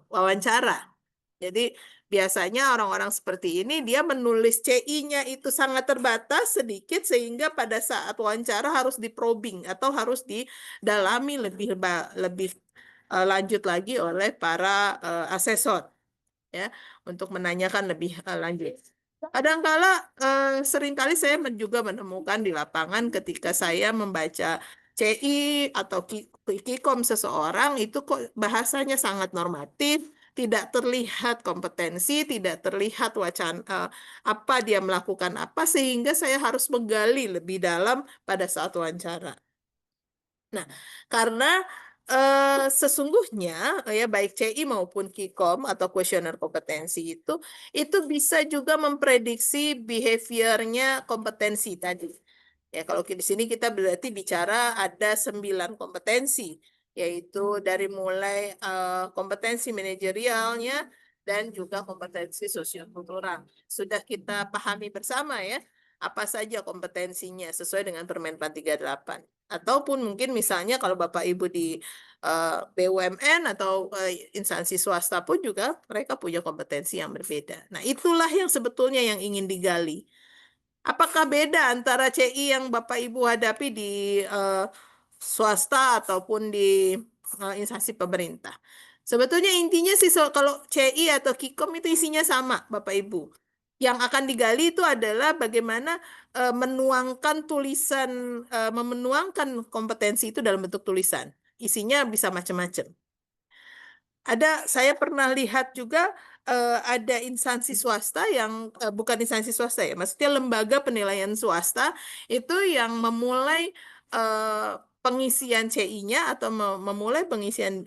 B: wawancara. Jadi biasanya orang-orang seperti ini dia menulis CI-nya itu sangat terbatas sedikit sehingga pada saat wawancara harus diprobing atau harus didalami lebih lanjut lagi oleh para asesor ya untuk menanyakan lebih lanjut. Kadangkala seringkali saya juga menemukan di lapangan ketika saya membaca CI atau Kikom seseorang itu kok bahasanya sangat normatif, tidak terlihat kompetensi, tidak terlihat wacana apa dia melakukan apa sehingga saya harus menggali lebih dalam pada saat wawancara. Nah, karena sesungguhnya ya baik CI maupun Kikom atau kuesioner kompetensi itu bisa juga memprediksi behaviornya kompetensi tadi. Ya, kalau di sini kita berarti bicara ada 9 kompetensi, yaitu dari mulai kompetensi manajerialnya dan juga kompetensi sosiokultural. Sudah kita pahami bersama ya, apa saja kompetensinya sesuai dengan Permenpan 38. Ataupun mungkin misalnya kalau Bapak Ibu di BUMN atau instansi swasta pun juga mereka punya kompetensi yang berbeda. Nah, itulah yang sebetulnya yang ingin digali. Apakah beda antara CI yang Bapak Ibu hadapi di swasta ataupun di instansi pemerintah? Sebetulnya intinya sih kalau CI atau Kikom itu isinya sama, Bapak Ibu. Yang akan digali itu adalah bagaimana menuangkan tulisan, menuangkan kompetensi itu dalam bentuk tulisan. Isinya bisa macam-macam. Saya pernah lihat juga ada instansi swasta yang bukan instansi swasta ya, maksudnya lembaga penilaian swasta itu yang memulai pengisian CI-nya atau memulai pengisian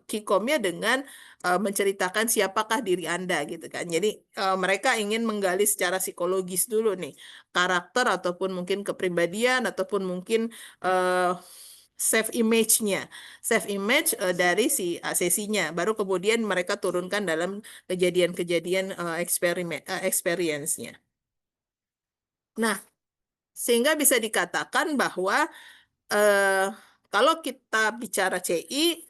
B: Kikom-nya dengan menceritakan siapakah diri Anda gitu kan. Jadi mereka ingin menggali secara psikologis dulu nih karakter ataupun mungkin kepribadian ataupun mungkin self image-nya, self image dari si sesinya. Baru kemudian mereka turunkan dalam kejadian-kejadian experience-nya. Nah, sehingga bisa dikatakan bahwa kalau kita bicara CI,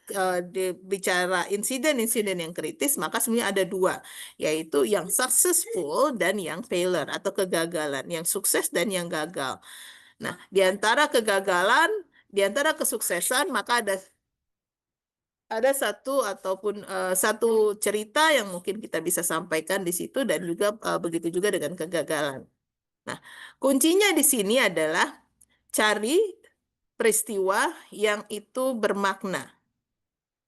B: bicara insiden-insiden yang kritis, maka sebenarnya ada dua, yaitu yang successful dan yang failure atau kegagalan, yang sukses dan yang gagal. Nah, di antara kegagalan, di antara kesuksesan, maka ada satu ataupun satu cerita yang mungkin kita bisa sampaikan di situ dan juga begitu juga dengan kegagalan. Nah, kuncinya di sini adalah cari peristiwa yang itu bermakna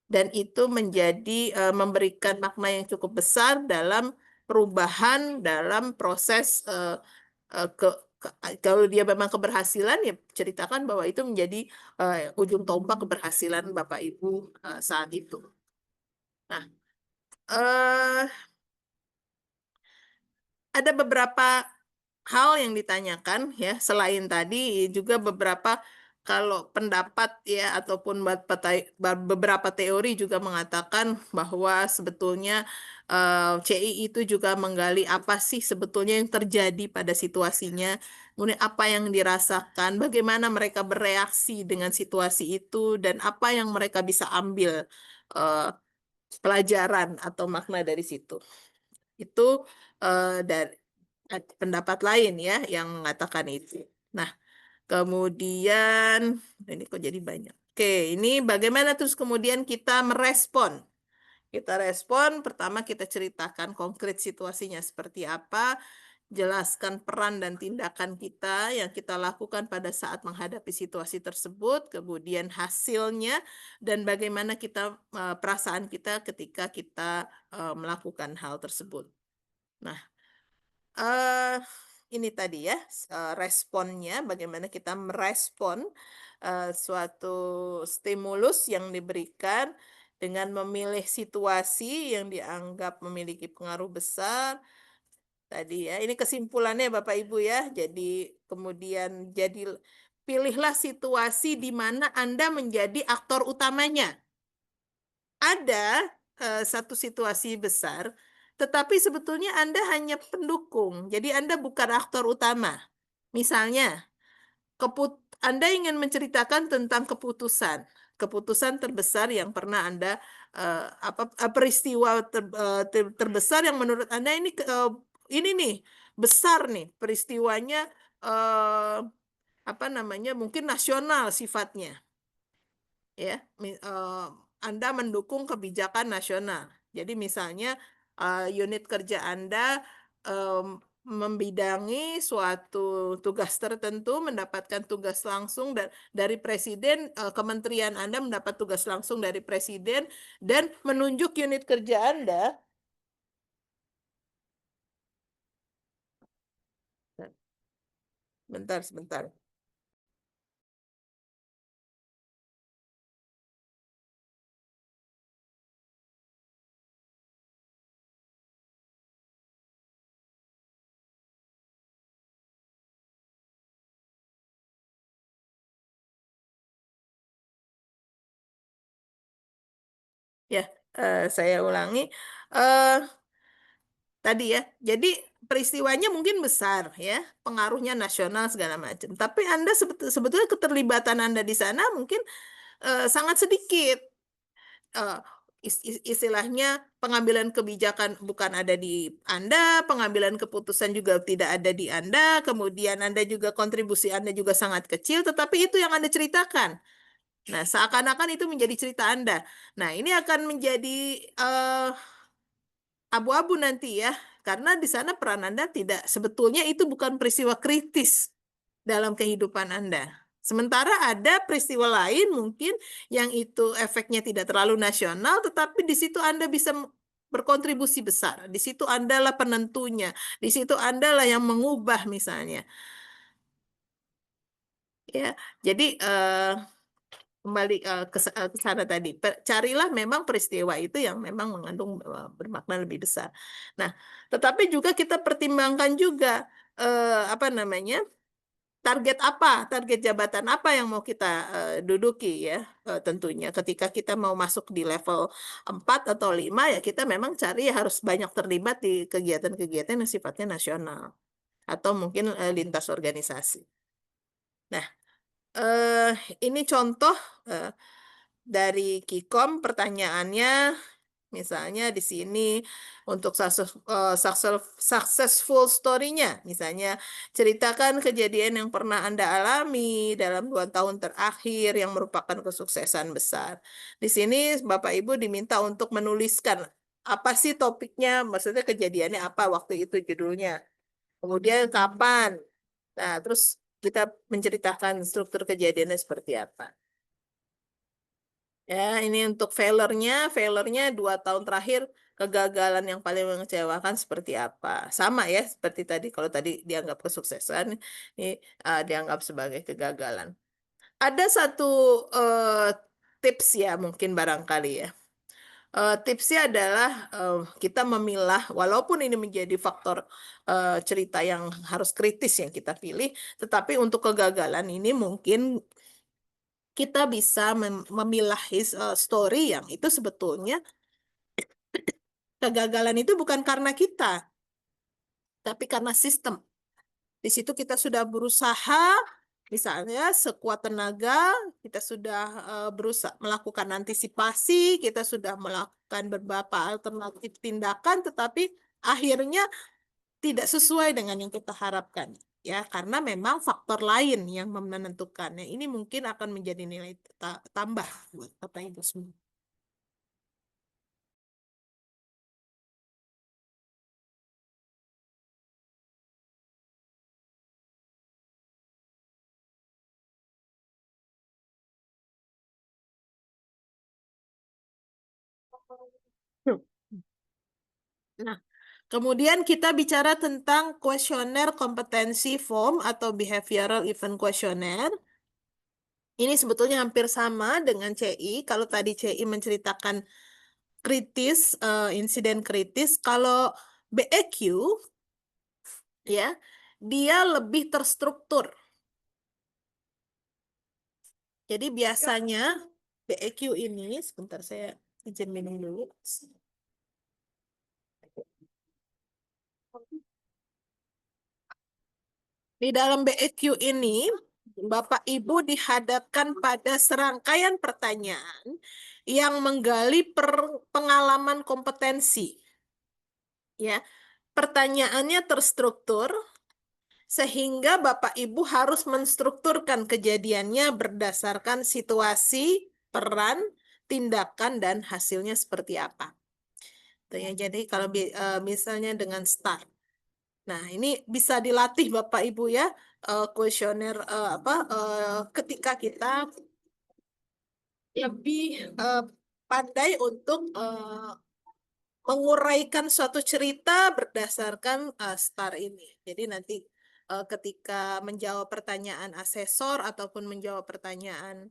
B: dan itu menjadi memberikan makna yang cukup besar dalam perubahan dalam proses kalau dia memang keberhasilan ya ceritakan bahwa itu menjadi ujung tombak keberhasilan Bapak Ibu saat itu. Nah, ada beberapa hal yang ditanyakan ya selain tadi juga beberapa kalau pendapat ya ataupun beberapa teori juga mengatakan bahwa sebetulnya CI itu juga menggali apa sih sebetulnya yang terjadi pada situasinya, kemudian apa yang dirasakan, bagaimana mereka bereaksi dengan situasi itu dan apa yang mereka bisa ambil pelajaran atau makna dari situ. Itu dari pendapat lain ya yang mengatakan itu. Nah, kemudian ini kok jadi banyak. Oke, ini bagaimana terus kemudian kita merespon. Kita respon, pertama kita ceritakan konkret situasinya seperti apa, jelaskan peran dan tindakan kita yang kita lakukan pada saat menghadapi situasi tersebut, kemudian hasilnya dan bagaimana kita perasaan kita ketika kita melakukan hal tersebut. Nah, ini tadi ya responnya, bagaimana kita merespon suatu stimulus yang diberikan dengan memilih situasi yang dianggap memiliki pengaruh besar. Tadi ya, ini kesimpulannya Bapak Ibu ya. Jadi kemudian pilihlah situasi di mana Anda menjadi aktor utamanya. Ada satu situasi besar, tetapi sebetulnya Anda hanya pendukung. Jadi Anda bukan aktor utama. Misalnya, Anda ingin menceritakan tentang keputusan terbesar yang pernah Anda peristiwa terbesar yang menurut Anda ini nih besar nih peristiwanya mungkin nasional sifatnya, ya. Anda mendukung kebijakan nasional. Jadi misalnya unit kerja Anda membidangi suatu tugas tertentu, mendapatkan tugas langsung dari presiden, kementerian Anda mendapat tugas langsung dari presiden, dan menunjuk unit kerja Anda. Sebentar. Ya, saya ulangi. Tadi ya, jadi peristiwanya mungkin besar ya, pengaruhnya nasional segala macam. Tapi Anda sebetulnya keterlibatan Anda di sana mungkin sangat sedikit. Eh, Istilahnya pengambilan kebijakan bukan ada di Anda, pengambilan keputusan juga tidak ada di Anda, kemudian Anda juga kontribusi Anda juga sangat kecil, tetapi itu yang Anda ceritakan. Nah, seakan-akan itu menjadi cerita Anda. Nah, ini akan menjadi abu-abu nanti ya, karena di sana peran Anda sebetulnya itu bukan peristiwa kritis dalam kehidupan Anda. Sementara ada peristiwa lain mungkin yang itu efeknya tidak terlalu nasional, tetapi di situ Anda bisa berkontribusi besar. Di situ Anda lah penentunya. Di situ Anda lah yang mengubah misalnya. Ya, jadi kembali ke sana tadi. Carilah memang peristiwa itu yang memang mengandung bermakna lebih besar. Nah, tetapi juga kita pertimbangkan juga target jabatan apa yang mau kita duduki ya, tentunya ketika kita mau masuk di level 4 atau 5 ya kita memang cari harus banyak terlibat di kegiatan-kegiatan yang sifatnya nasional atau mungkin lintas organisasi. Nah, ini contoh dari Kikom pertanyaannya, misalnya di sini untuk successful story-nya, misalnya ceritakan kejadian yang pernah Anda alami dalam 2 tahun terakhir yang merupakan kesuksesan besar. Di sini Bapak Ibu diminta untuk menuliskan apa sih topiknya, maksudnya kejadiannya apa waktu itu judulnya. Kemudian kapan. Nah, terus kita menceritakan struktur kejadiannya seperti apa. Ya, ini untuk failure-nya 2 tahun terakhir kegagalan yang paling mengecewakan seperti apa. Sama ya, seperti tadi, kalau tadi dianggap kesuksesan, ini dianggap sebagai kegagalan. Ada satu tips ya, mungkin barangkali ya. Tipsnya adalah kita memilah, walaupun ini menjadi faktor cerita yang harus kritis yang kita pilih, tetapi untuk kegagalan ini mungkin kita bisa memilah story yang itu sebetulnya kegagalan itu bukan karena kita, tapi karena sistem. Di situ kita sudah berusaha, misalnya sekuat tenaga, kita sudah berusaha melakukan antisipasi, kita sudah melakukan beberapa alternatif tindakan, tetapi akhirnya tidak sesuai dengan yang kita harapkan. Ya, karena memang faktor lain yang menentukannya. Ini mungkin akan menjadi nilai tambah buat Bapak Ibu semua. Nah, kemudian kita bicara tentang kuesioner kompetensi form atau behavioral event questionnaire. Ini sebetulnya hampir sama dengan CI. Kalau tadi CI menceritakan kritis, insiden kritis, kalau BEQ ya, dia lebih terstruktur. Jadi biasanya BEQ ini, sebentar saya Izin minum dulu. Di dalam BEQ ini, Bapak Ibu dihadapkan pada serangkaian pertanyaan yang menggali pengalaman kompetensi. Ya, pertanyaannya terstruktur sehingga Bapak Ibu harus menstrukturkan kejadiannya berdasarkan situasi, peran, tindakan, dan hasilnya seperti apa. Tuh ya, jadi kalau misalnya dengan start. Nah, ini bisa dilatih Bapak Ibu ya, kuesioner ketika kita lebih pandai untuk menguraikan suatu cerita berdasarkan STAR ini. Jadi nanti ketika menjawab pertanyaan asesor ataupun menjawab pertanyaan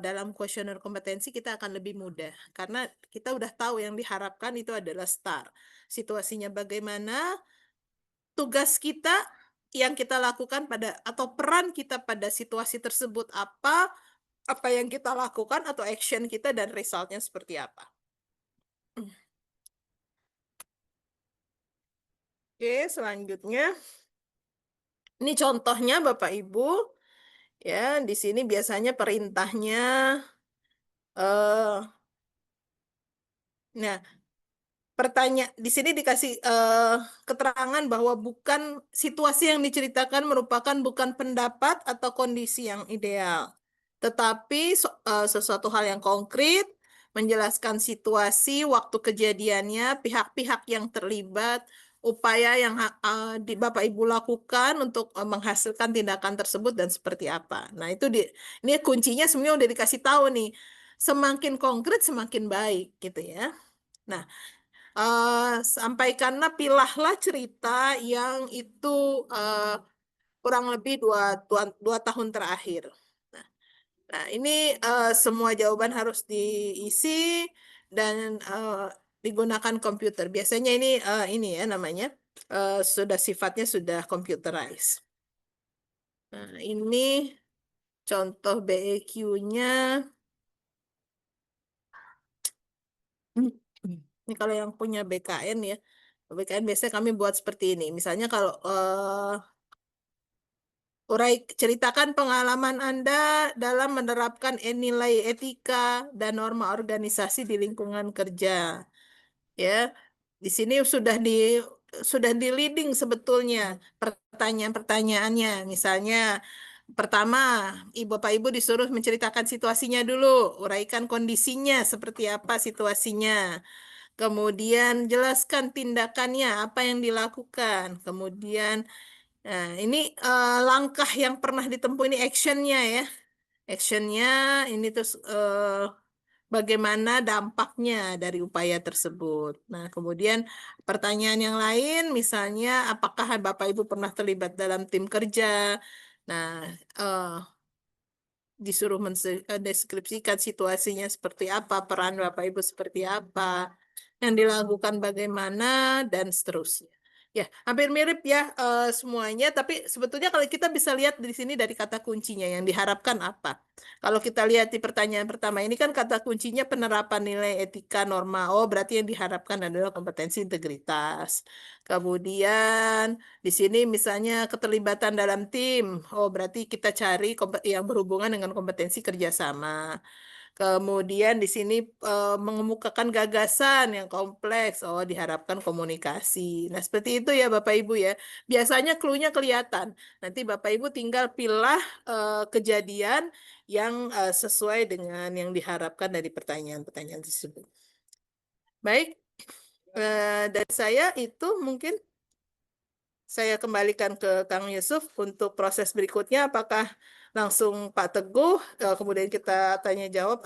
B: dalam kuesioner kompetensi, kita akan lebih mudah karena kita udah tahu yang diharapkan itu adalah STAR. Situasinya bagaimana, tugas kita yang kita lakukan pada atau peran kita pada situasi tersebut apa yang kita lakukan atau action kita dan resultnya seperti apa. Oke, selanjutnya ini contohnya Bapak Ibu ya, di sini biasanya perintahnya nah di sini dikasih keterangan bahwa bukan situasi yang diceritakan merupakan bukan pendapat atau kondisi yang ideal, tetapi sesuatu hal yang konkret, menjelaskan situasi, waktu kejadiannya, pihak-pihak yang terlibat, upaya yang Bapak Ibu lakukan untuk menghasilkan tindakan tersebut dan seperti apa. Nah, ini kuncinya sebenarnya udah dikasih tahu nih. Semakin konkret semakin baik gitu ya. Nah, sampaikanlah, pilahlah cerita yang itu kurang lebih dua tahun terakhir. Nah, ini semua jawaban harus diisi dan digunakan komputer. Biasanya ini ya namanya sudah sifatnya sudah computerized. Nah, ini contoh BEQ-nya. Ini kalau yang punya BKN ya. BKN biasanya kami buat seperti ini. Misalnya kalau ceritakan pengalaman Anda dalam menerapkan nilai etika dan norma organisasi di lingkungan kerja. Ya, di sini sudah di leading sebetulnya pertanyaan-pertanyaannya. Misalnya pertama, Bapak Ibu disuruh menceritakan situasinya dulu, uraikan kondisinya seperti apa situasinya. Kemudian jelaskan tindakannya, apa yang dilakukan. Kemudian nah, ini langkah yang pernah ditempuh, ini actionnya ya. Actionnya ini terus bagaimana dampaknya dari upaya tersebut. Nah, kemudian pertanyaan yang lain, misalnya apakah Bapak Ibu pernah terlibat dalam tim kerja? Nah, disuruh mendeskripsikan situasinya seperti apa, peran Bapak Ibu seperti apa, yang dilakukan bagaimana, dan seterusnya. Ya, hampir mirip ya semuanya, tapi sebetulnya kalau kita bisa lihat di sini dari kata kuncinya yang diharapkan apa. Kalau kita lihat di pertanyaan pertama ini kan kata kuncinya penerapan nilai etika norma. Oh, berarti yang diharapkan adalah kompetensi integritas. Kemudian di sini misalnya keterlibatan dalam tim. Oh, berarti kita cari yang berhubungan dengan kompetensi kerjasama. Kemudian di sini mengemukakan gagasan yang kompleks. Oh, diharapkan komunikasi. Nah, seperti itu ya Bapak Ibu ya. Biasanya clue-nya kelihatan. Nanti Bapak Ibu tinggal pilih kejadian yang sesuai dengan yang diharapkan dari pertanyaan-pertanyaan tersebut. Baik, dari saya itu mungkin saya kembalikan ke Kang Yusuf untuk proses berikutnya. Apakah langsung Pak Teguh, kemudian kita tanya jawab